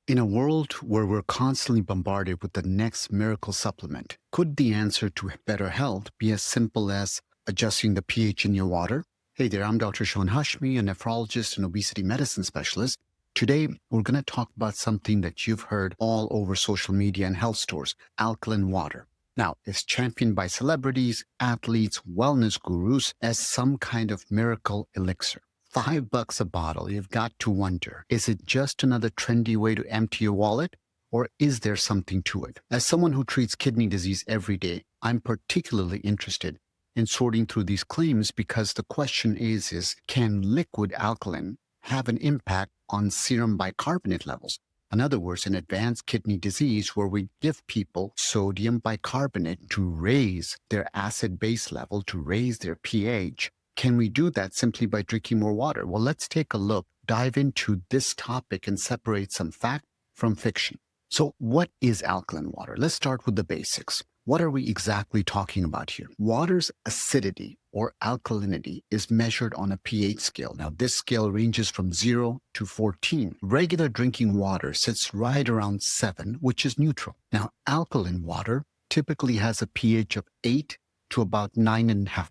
In a world where we're constantly bombarded with the next miracle supplement, could the answer to better health be as simple as adjusting the pH in your water? Hey there, I'm Dr. Hashmi, a nephrologist and obesity medicine specialist. Today, we're going to talk about something that you've heard all over social media and health stores, alkaline water. Now, it's championed by celebrities, athletes, wellness gurus as some kind of miracle elixir. $5 a bottle, you've got to wonder, is it just another trendy way to empty your wallet? Or is there something to it? As someone who treats kidney disease every day, I'm particularly interested in sorting through these claims because the question is can liquid alkaline have an impact on serum bicarbonate levels? In other words, in advanced kidney disease where we give people sodium bicarbonate to raise their acid base level, to raise their pH, can we do that simply by drinking more water? Well, let's take a look, dive into this topic and separate some fact from fiction. So what is alkaline water? Let's start with the basics. What are we exactly talking about here? Water's acidity or alkalinity is measured on a pH scale. Now, this scale ranges from 0 to 14. Regular drinking water sits right around 7, which is neutral. Now, alkaline water typically has a pH of 8 to about 9.5.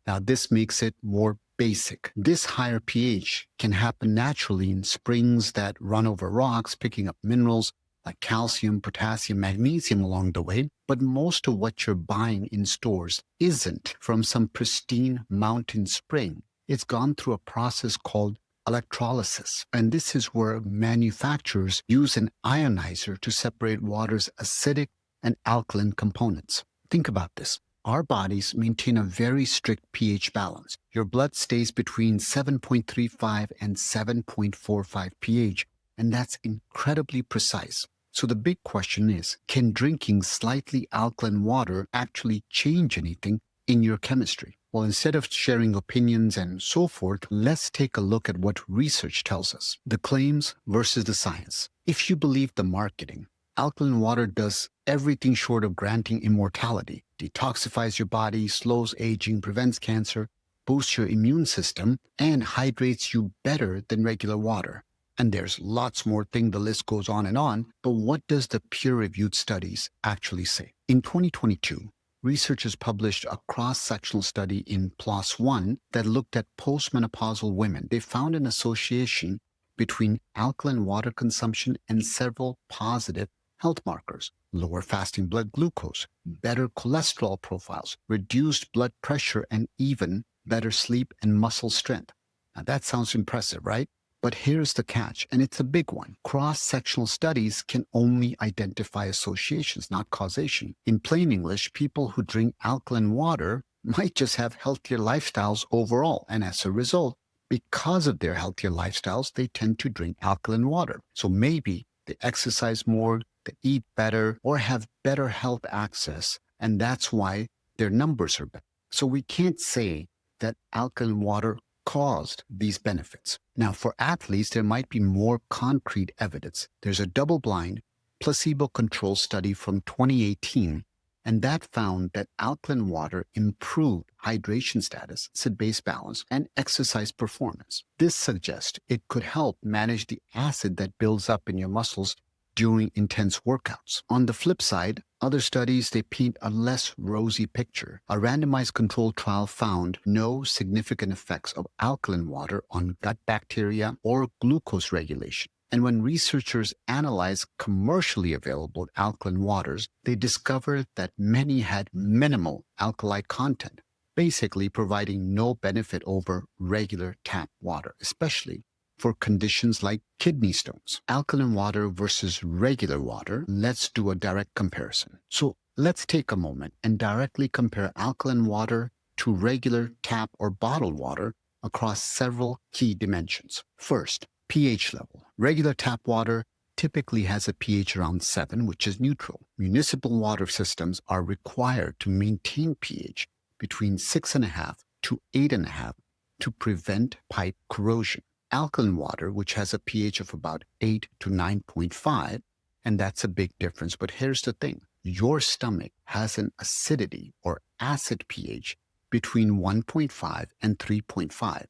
Now, this makes it more basic. This higher pH can happen naturally in springs that run over rocks, picking up minerals like calcium, potassium, magnesium along the way. But most of what you're buying in stores isn't from some pristine mountain spring. It's gone through a process called electrolysis. And this is where manufacturers use an ionizer to separate water's acidic and alkaline components. Think about this. Our bodies maintain a very strict pH balance. Your blood stays between 7.35 and 7.45 pH, and that's incredibly precise. So the big question is, can drinking slightly alkaline water actually change anything in your chemistry? Well, instead of sharing opinions and so forth, let's take a look at what research tells us. The claims versus the science. If you believe the marketing, alkaline water does everything short of granting immortality, detoxifies your body, slows aging, prevents cancer, boosts your immune system, and hydrates you better than regular water. And there's lots more things, the list goes on, but what does the peer-reviewed studies actually say? In 2022, researchers published a cross-sectional study in PLOS ONE that looked at postmenopausal women. They found an association between alkaline water consumption and several positive health markers: lower fasting blood glucose, better cholesterol profiles, reduced blood pressure, and even better sleep and muscle strength. Now that sounds impressive, right? But here's the catch, and it's a big one. Cross-sectional studies can only identify associations, not causation. In plain English, people who drink alkaline water might just have healthier lifestyles overall, and as a result, because of their healthier lifestyles, they tend to drink alkaline water. So maybe they exercise more, they eat better, or have better health access, and that's why their numbers are better. So we can't say that alkaline water caused these benefits. Now, for athletes, there might be more concrete evidence. There's a double-blind, placebo-controlled study from 2018, and that found that alkaline water improved hydration status, acid-base balance, and exercise performance. This suggests it could help manage the acid that builds up in your muscles during intense workouts. On the flip side, other studies, they paint a less rosy picture. A randomized controlled trial found no significant effects of alkaline water on gut bacteria or glucose regulation. And when researchers analyzed commercially available alkaline waters, they discovered that many had minimal alkali content, basically providing no benefit over regular tap water, especially for conditions like kidney stones. Alkaline water versus regular water, let's do a direct comparison. So let's take a moment and directly compare alkaline water to regular tap or bottled water across several key dimensions. First, pH level. Regular tap water typically has a pH around 7, which is neutral. Municipal water systems are required to maintain pH between 6.5 to 8.5 to prevent pipe corrosion. Alkaline water, which has a pH of about 8 to 9.5, and that's a big difference. But here's the thing. Your stomach has an acidity or acid pH between 1.5 and 3.5.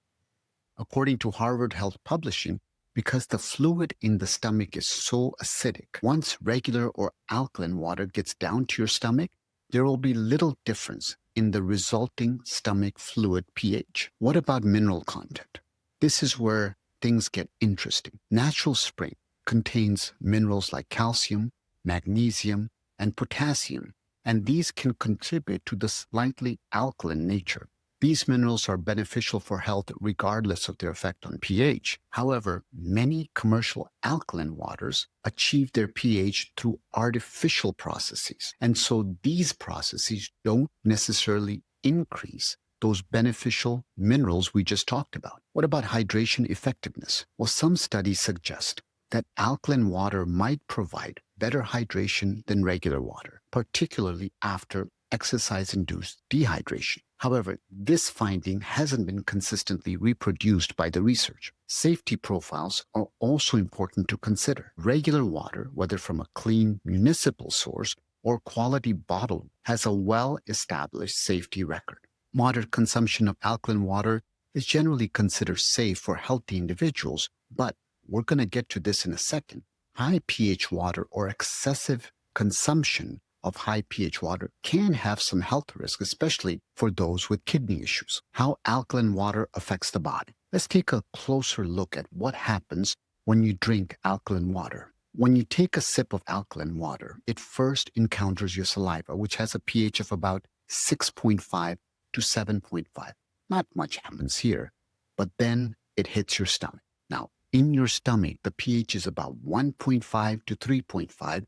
According to Harvard Health Publishing, Because the fluid in the stomach is so acidic, once regular or alkaline water gets down to your stomach, there will be little difference in the resulting stomach fluid pH. What about mineral content? This is where things get interesting. Natural spring contains minerals like calcium, magnesium, and potassium, and these can contribute to the slightly alkaline nature. These minerals are beneficial for health regardless of their effect on pH. However, many commercial alkaline waters achieve their pH through artificial processes. And so these processes don't necessarily increase those beneficial minerals we just talked about. What about hydration effectiveness? Well, some studies suggest that alkaline water might provide better hydration than regular water, particularly after exercise-induced dehydration. However, this finding hasn't been consistently reproduced by the research. Safety profiles are also important to consider. Regular water, whether from a clean municipal source or quality bottle, has a well-established safety record. Moderate consumption of alkaline water is generally considered safe for healthy individuals, but we're going to get to this in a second. High pH water or excessive consumption of high pH water can have some health risks, especially for those with kidney issues. How alkaline water affects the body. Let's take a closer look at what happens when you drink alkaline water. When you take a sip of alkaline water, it first encounters your saliva, which has a pH of about 6.5 to 7.5. Not much happens here, but then it hits your stomach. Now, in your stomach, the pH is about 1.5 to 3.5,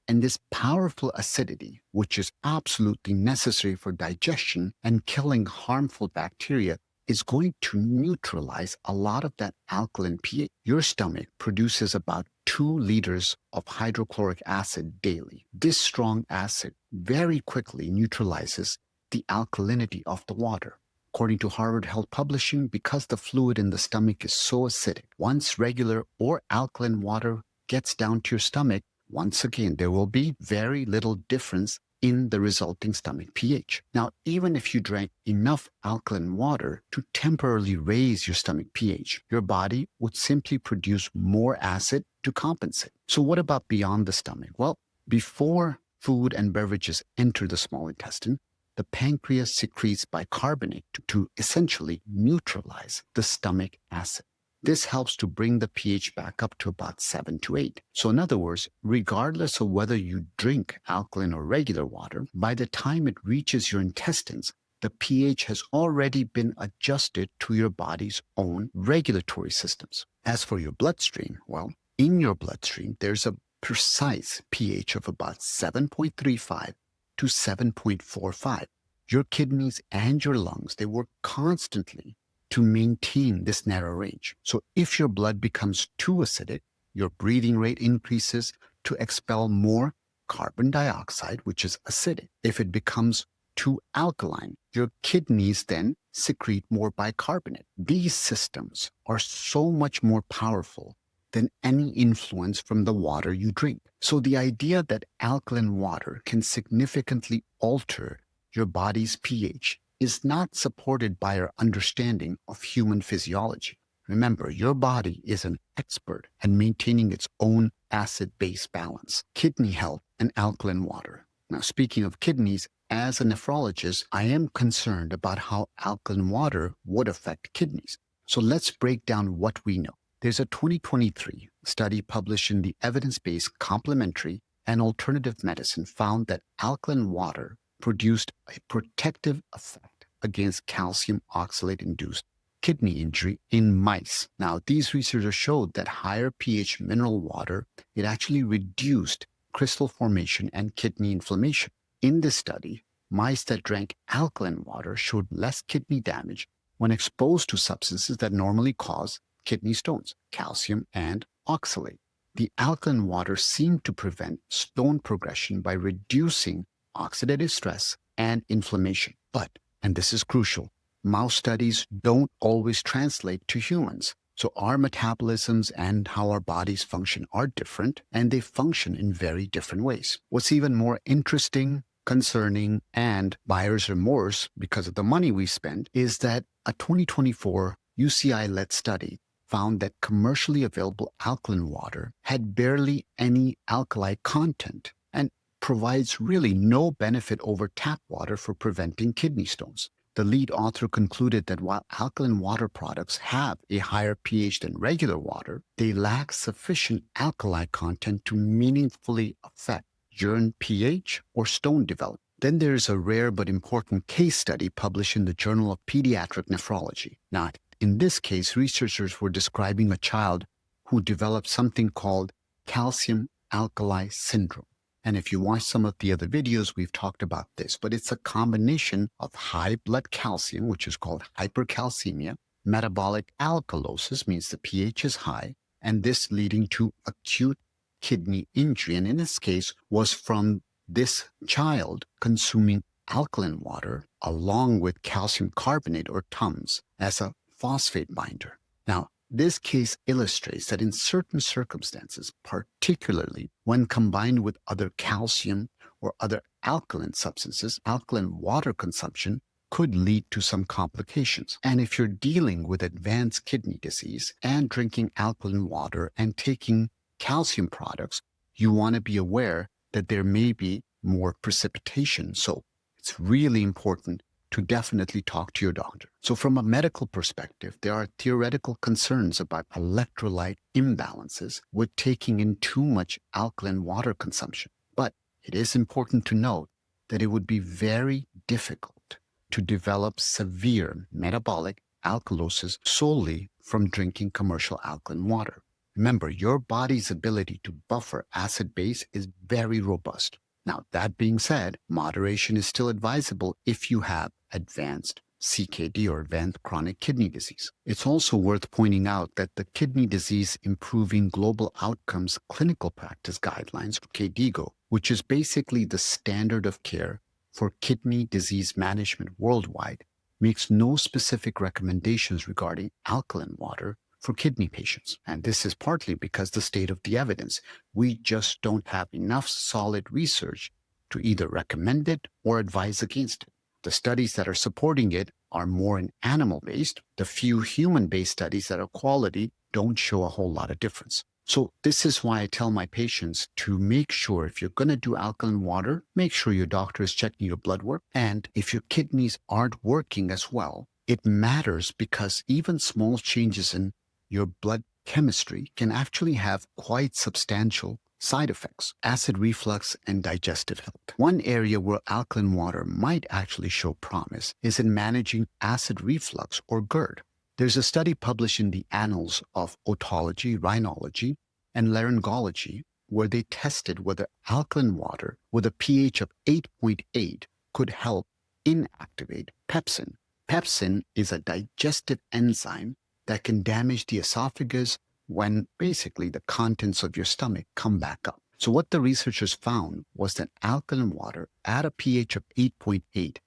and this powerful acidity, which is absolutely necessary for digestion and killing harmful bacteria, is going to neutralize a lot of that alkaline pH. Your stomach produces about 2 liters of hydrochloric acid daily. This strong acid very quickly neutralizes the alkalinity of the water. According to Harvard Health Publishing, because the fluid in the stomach is so acidic, once regular or alkaline water gets down to your stomach, once again, there will be very little difference in the resulting stomach pH. Now, even if you drank enough alkaline water to temporarily raise your stomach pH, your body would simply produce more acid to compensate. So what about beyond the stomach? Well, before food and beverages enter the small intestine, the pancreas secretes bicarbonate to essentially neutralize the stomach acid. This helps to bring the pH back up to about 7 to 8. So in other words, regardless of whether you drink alkaline or regular water, by the time it reaches your intestines, the pH has already been adjusted to your body's own regulatory systems. As for your bloodstream, well, in your bloodstream, there's a precise pH of about 7.35 to 7.45. Your kidneys and your lungs, they work constantly to maintain this narrow range. So if your blood becomes too acidic, your breathing rate increases to expel more carbon dioxide, which is acidic. If it becomes too alkaline, your kidneys then secrete more bicarbonate. These systems are so much more powerful than any influence from the water you drink. So the idea that alkaline water can significantly alter your body's pH is not supported by our understanding of human physiology. Remember, your body is an expert at maintaining its own acid-base balance, kidney health, and alkaline water. Now, speaking of kidneys, as a nephrologist, I am concerned about how alkaline water would affect kidneys. So let's break down what we know. There's a 2023 study published in the evidence-based complementary and alternative medicine found that alkaline water produced a protective effect against calcium oxalate-induced kidney injury in mice. Now, these researchers showed that higher pH mineral water, it actually reduced crystal formation and kidney inflammation. In this study, mice that drank alkaline water showed less kidney damage when exposed to substances that normally cause kidney stones, calcium and oxalate. The alkaline water seemed to prevent stone progression by reducing oxidative stress and inflammation. But, and this is crucial, mouse studies don't always translate to humans. So our metabolisms and how our bodies function are different, and they function in very different ways. What's even more interesting, concerning, and buyer's remorse because of the money we spend is that a 2024 UCI-led study found that commercially available alkaline water had barely any alkali content and provides really no benefit over tap water for preventing kidney stones. The lead author concluded that while alkaline water products have a higher pH than regular water, they lack sufficient alkali content to meaningfully affect urine pH or stone development. Then there's a rare but important case study published in the Journal of Pediatric Nephrology. Now, in this case, researchers were describing a child who developed something called calcium alkali syndrome. And if you watch some of the other videos, we've talked about this, but it's a combination of high blood calcium, which is called hypercalcemia, metabolic alkalosis, means the pH is high, and this leading to acute kidney injury. And in this case was from this child consuming alkaline water along with calcium carbonate or Tums as a phosphate binder. Now, this case illustrates that in certain circumstances, particularly when combined with other calcium or other alkaline substances, alkaline water consumption could lead to some complications. And if you're dealing with advanced kidney disease and drinking alkaline water and taking calcium products, you want to be aware that there may be more precipitation. So it's really important to definitely talk to your doctor. So from a medical perspective, there are theoretical concerns about electrolyte imbalances with taking in too much alkaline water consumption. But it is important to note that it would be very difficult to develop severe metabolic alkalosis solely from drinking commercial alkaline water. Remember, your body's ability to buffer acid base is very robust. Now, that being said, moderation is still advisable if you have advanced CKD or advanced chronic kidney disease. It's also worth pointing out that the Kidney Disease Improving Global Outcomes Clinical Practice Guidelines, or KDIGO, which is basically the standard of care for kidney disease management worldwide, makes no specific recommendations regarding alkaline water for kidney patients. And this is partly because the state of the evidence. We just don't have enough solid research to either recommend it or advise against it. The studies that are supporting it are more in animal-based. The few human-based studies that are quality don't show a whole lot of difference. So this is why I tell my patients to make sure if you're going to do alkaline water, make sure your doctor is checking your blood work. And if your kidneys aren't working as well, it matters because even small changes in your blood chemistry can actually have quite substantial side effects, acid reflux and digestive health. One area where alkaline water might actually show promise is in managing acid reflux or GERD. There's a study published in the Annals of Otology, Rhinology, and Laryngology where they tested whether alkaline water with a pH of 8.8 could help inactivate pepsin. Pepsin is a digestive enzyme that can damage the esophagus when basically the contents of your stomach come back up. So what the researchers found was that alkaline water at a pH of 8.8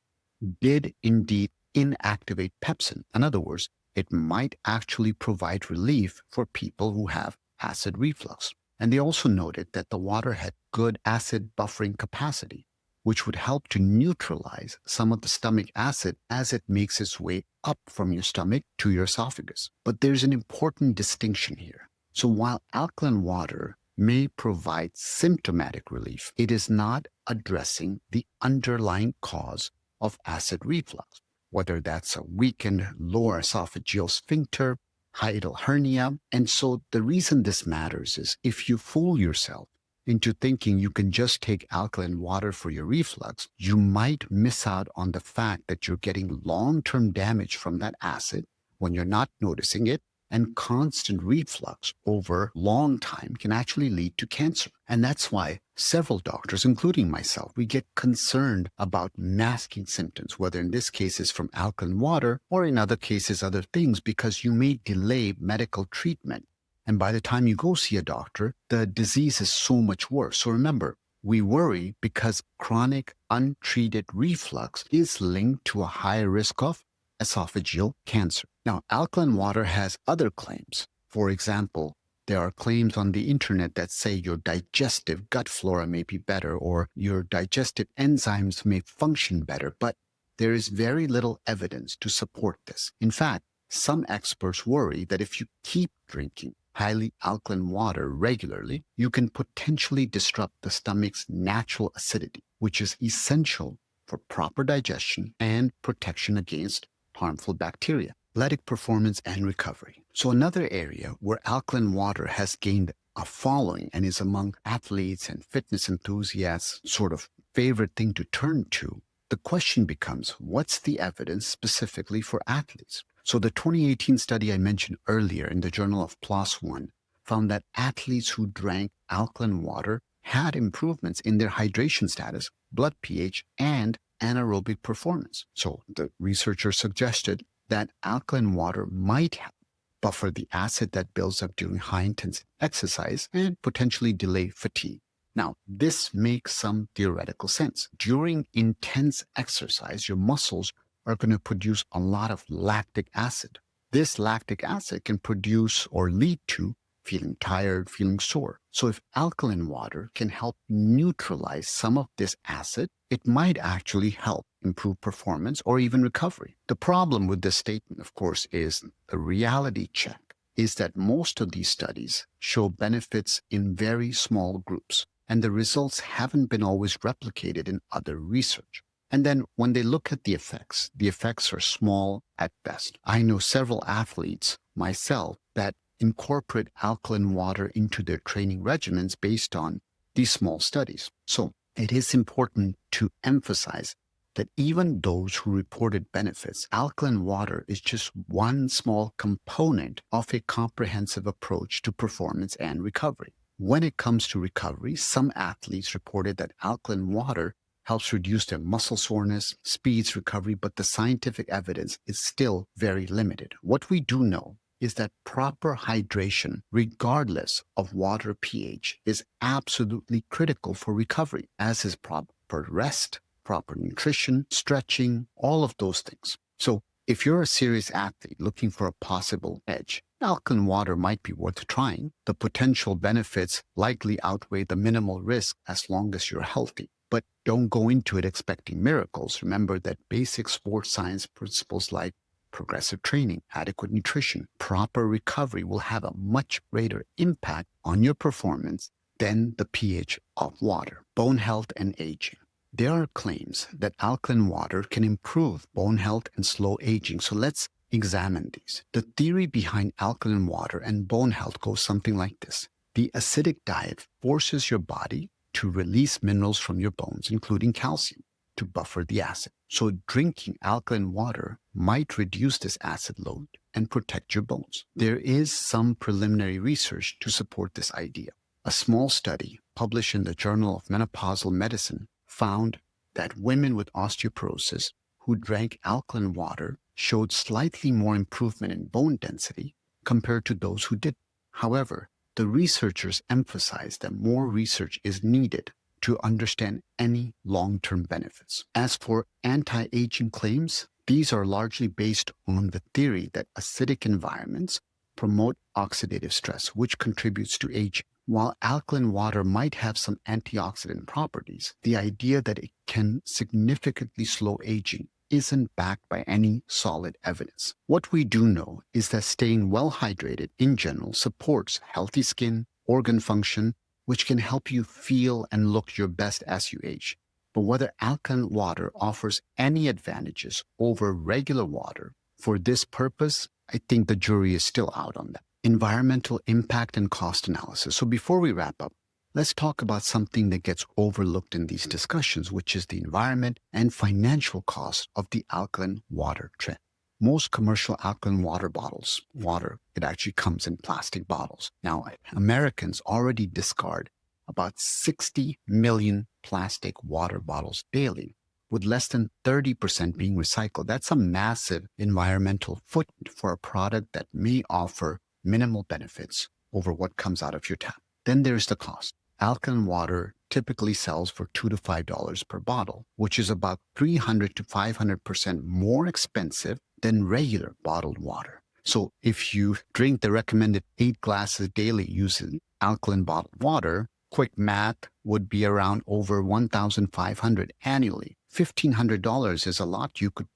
did indeed inactivate pepsin. In other words, it might actually provide relief for people who have acid reflux. And they also noted that the water had good acid buffering capacity, which would help to neutralize some of the stomach acid as it makes its way up from your stomach to your esophagus. But there's an important distinction here. So while alkaline water may provide symptomatic relief, it is not addressing the underlying cause of acid reflux, whether that's a weakened lower esophageal sphincter, hiatal hernia. And so the reason this matters is if you fool yourself into thinking you can just take alkaline water for your reflux, you might miss out on the fact that you're getting long-term damage from that acid when you're not noticing it, and constant reflux over long time can actually lead to cancer. And that's why several doctors, including myself, we get concerned about masking symptoms, whether in this case is from alkaline water or in other cases other things, because you may delay medical treatment. And by the time you go see a doctor, the disease is so much worse. So remember, we worry because chronic untreated reflux is linked to a higher risk of esophageal cancer. Now, alkaline water has other claims. For example, there are claims on the internet that say your digestive gut flora may be better or your digestive enzymes may function better, but there is very little evidence to support this. In fact, some experts worry that if you keep drinking highly alkaline water regularly, you can potentially disrupt the stomach's natural acidity, which is essential for proper digestion and protection against harmful bacteria, athletic performance, and recovery. So another area where alkaline water has gained a following and is among athletes and fitness enthusiasts sort of favorite thing to turn to, the question becomes, what's the evidence specifically for athletes? So the 2018 study I mentioned earlier in the Journal of PLOS One found that athletes who drank alkaline water had improvements in their hydration status, blood pH, and anaerobic performance. So the researchers suggested that alkaline water might help buffer the acid that builds up during high-intensity exercise and potentially delay fatigue. Now, this makes some theoretical sense. During intense exercise, your muscles are going to produce a lot of lactic acid. This lactic acid can produce or lead to feeling tired, feeling sore. So if alkaline water can help neutralize some of this acid, it might actually help improve performance or even recovery. The problem with this statement, of course, is the reality check is that most of these studies show benefits in very small groups, and the results haven't been always replicated in other research. And then when they look at the effects are small at best. I know several athletes myself that incorporate alkaline water into their training regimens based on these small studies. So it is important to emphasize that even those who reported benefits, alkaline water is just one small component of a comprehensive approach to performance and recovery. When it comes to recovery, some athletes reported that alkaline water helps reduce their muscle soreness, speeds recovery, but the scientific evidence is still very limited. What we do know is that proper hydration, regardless of water pH, is absolutely critical for recovery, as is proper rest, proper nutrition, stretching, all of those things. So if you're a serious athlete looking for a possible edge, alkaline water might be worth trying. The potential benefits likely outweigh the minimal risk as long as you're healthy. But don't go into it expecting miracles. Remember that basic sports science principles like progressive training, adequate nutrition, proper recovery will have a much greater impact on your performance than the pH of water. Bone health and aging. There are claims that alkaline water can improve bone health and slow aging. So let's examine these. The theory behind alkaline water and bone health goes something like this. The acidic diet forces your body to release minerals from your bones, including calcium, to buffer the acid. So drinking alkaline water might reduce this acid load and protect your bones. There is some preliminary research to support this idea. A small study published in the Journal of Menopausal Medicine found that women with osteoporosis who drank alkaline water showed slightly more improvement in bone density compared to those who didn't. However, the researchers emphasized that more research is needed to understand any long-term benefits. As for anti-aging claims, these are largely based on the theory that acidic environments promote oxidative stress, which contributes to aging. While alkaline water might have some antioxidant properties, the idea that it can significantly slow aging isn't backed by any solid evidence. What we do know is that staying well hydrated in general supports healthy skin, organ function, which can help you feel and look your best as you age. But whether alkaline water offers any advantages over regular water for this purpose, I think the jury is still out on that. Environmental impact and cost analysis. So before we wrap up, let's talk about something that gets overlooked in these discussions, which is the environment and financial cost of the alkaline water trend. Most commercial alkaline water bottles, it actually comes in plastic bottles. Now, Americans already discard about 60 million plastic water bottles daily, with less than 30% being recycled. That's a massive environmental footprint for a product that may offer minimal benefits over what comes out of your tap. Then there's the cost. Alkaline water typically sells for $2 to $5 per bottle, which is about 300 to 500% more expensive than regular bottled water. So if you drink the recommended 8 glasses daily using alkaline bottled water, quick math would be around over $1,500 annually. $1,500 is a lot you could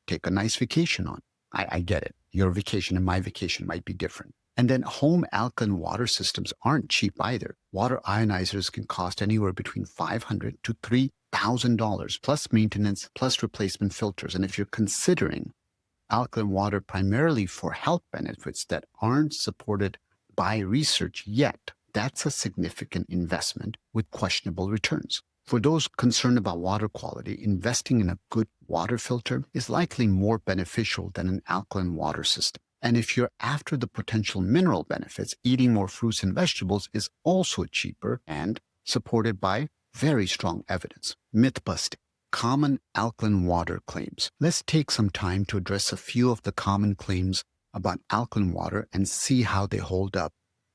take a nice vacation on. I get it. Your vacation and my vacation might be different. And then home alkaline water systems aren't cheap either. Water ionizers can cost anywhere between $500 to $3,000 plus maintenance, plus replacement filters. And if you're considering alkaline water primarily for health benefits that aren't supported by research yet, that's a significant investment with questionable returns. For those concerned about water quality, investing in a good water filter is likely more beneficial than an alkaline water system. And if you're after the potential mineral benefits, eating more fruits and vegetables is also cheaper and supported by very strong evidence. Myth busting. Common alkaline water claims. Let's take some time to address a few of the common claims about alkaline water and see how they hold up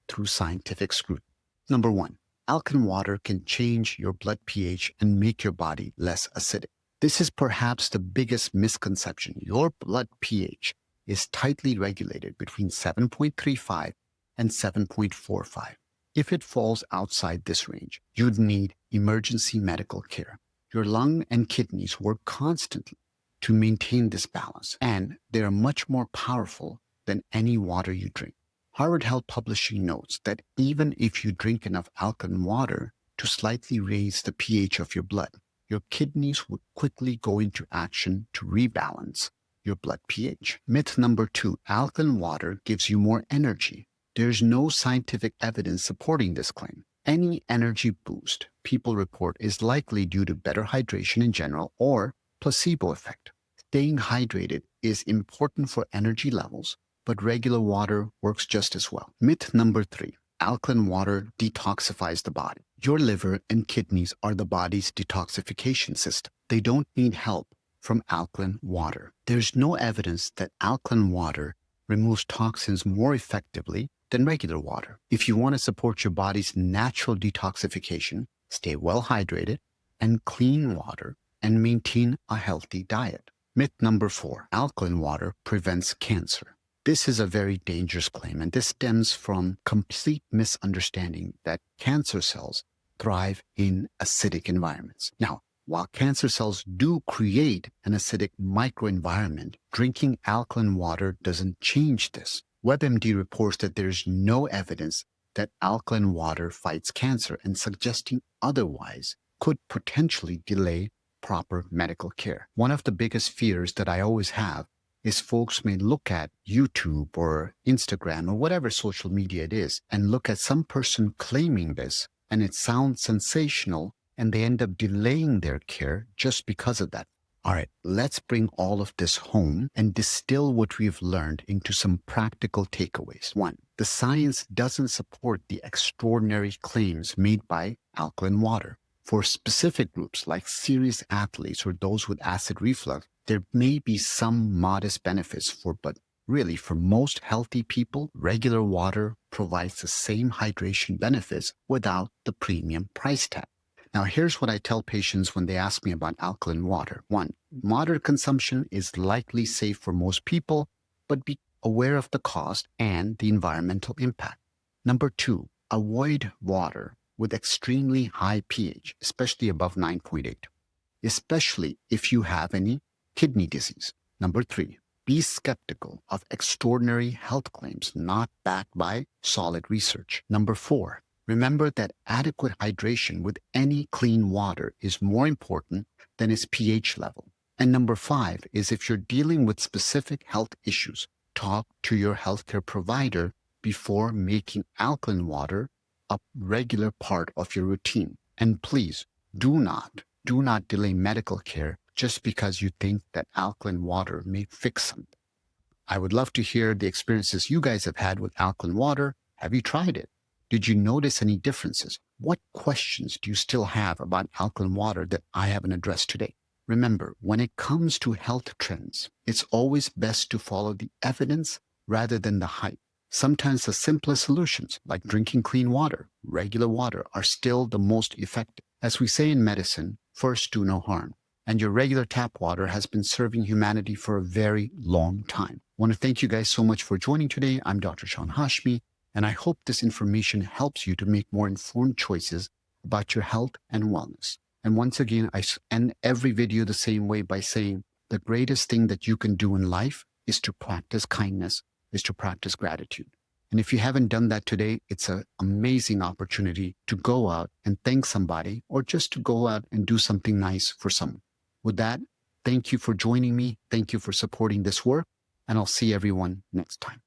through scientific scrutiny. Number one, alkaline water can change your blood pH and make your body less acidic. This is perhaps the biggest misconception. Your blood pH is tightly regulated between 7.35 and 7.45. If it falls outside this range, you'd need emergency medical care. Your lung and kidneys work constantly to maintain this balance, and they are much more powerful than any water you drink. Harvard Health Publishing notes that even if you drink enough alkaline water to slightly raise the pH of your blood, your kidneys would quickly go into action to rebalance your blood pH. Myth number two, alkaline water gives you more energy. There's no scientific evidence supporting this claim. Any energy boost people report is likely due to better hydration in general or placebo effect. Staying hydrated is important for energy levels, but regular water works just as well. Myth number three, alkaline water detoxifies the body. Your liver and kidneys are the body's detoxification system. They don't need help from alkaline water. There's no evidence that alkaline water removes toxins more effectively than regular water. If you want to support your body's natural detoxification, stay well hydrated and clean water and maintain a healthy diet. Myth number four, alkaline water prevents cancer. This is a very dangerous claim, and this stems from complete misunderstanding that cancer cells thrive in acidic environments. Now, while cancer cells do create an acidic microenvironment, drinking alkaline water doesn't change this. WebMD reports that there's no evidence that alkaline water fights cancer, and suggesting otherwise could potentially delay proper medical care. One of the biggest fears that I always have is folks may look at YouTube or Instagram or whatever social media it is and look at some person claiming this, and it sounds sensational, and they end up delaying their care just because of that. All right, let's bring all of this home and distill what we've learned into some practical takeaways. One, the science doesn't support the extraordinary claims made by alkaline water. For specific groups like serious athletes or those with acid reflux, there may be some modest benefits but really for most healthy people, regular water provides the same hydration benefits without the premium price tag. Now, here's what I tell patients when they ask me about alkaline water. One, moderate consumption is likely safe for most people, but be aware of the cost and the environmental impact. Number two, avoid water with extremely high pH, especially above 9.8, especially if you have any kidney disease. Number three, be skeptical of extraordinary health claims not backed by solid research. Number four, remember that adequate hydration with any clean water is more important than its pH level. And number five is if you're dealing with specific health issues, talk to your healthcare provider before making alkaline water a regular part of your routine. And please do not delay medical care just because you think that alkaline water may fix something. I would love to hear the experiences you guys have had with alkaline water. Have you tried it? Did you notice any differences? What questions do you still have about alkaline water that I haven't addressed today? Remember, when it comes to health trends, it's always best to follow the evidence rather than the hype. Sometimes the simplest solutions, like drinking clean water, regular water, are still the most effective. As we say in medicine, first do no harm. And your regular tap water has been serving humanity for a very long time. I want to thank you guys so much for joining today. I'm Dr. Sean Hashmi, and I hope this information helps you to make more informed choices about your health and wellness. And once again, I end every video the same way by saying the greatest thing that you can do in life is to practice kindness, is to practice gratitude. And if you haven't done that today, it's an amazing opportunity to go out and thank somebody or just to go out and do something nice for someone. With that, thank you for joining me. Thank you for supporting this work. And I'll see everyone next time.